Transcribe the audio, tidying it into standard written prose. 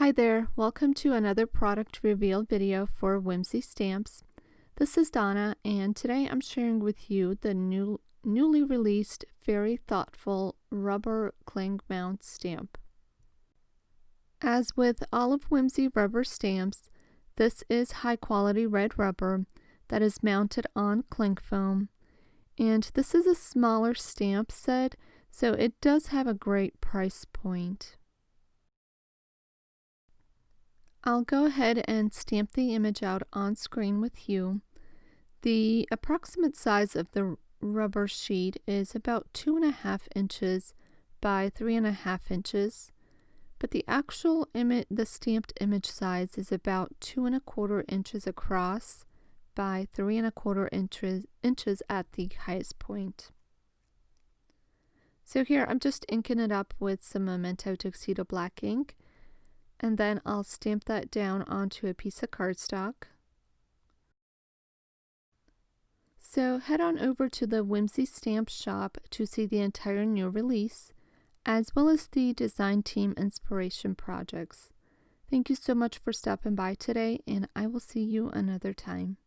Hi there, welcome to another product reveal video for Whimsy Stamps. This is Donna, and today I'm sharing with you the newly released Very Thoughtful Rubber Cling Mount Stamp. As with all of Whimsy rubber stamps, this is high quality red rubber that is mounted on cling foam, and this is a smaller stamp set, so it does have a great price point. I'll go ahead and stamp the image out on screen with you. The approximate size of the rubber sheet is about 2.5 inches by 3.5 inches, but the actual the stamped image size is about 2.25 inches across by 3.25 inches at the highest point. So here I'm just inking it up with some Memento Tuxedo black ink, and then I'll stamp that down onto a piece of cardstock. So head on over to the Whimsy Stamp shop to see the entire new release, as well as the design team inspiration projects. Thank you so much for stopping by today, and I will see you another time.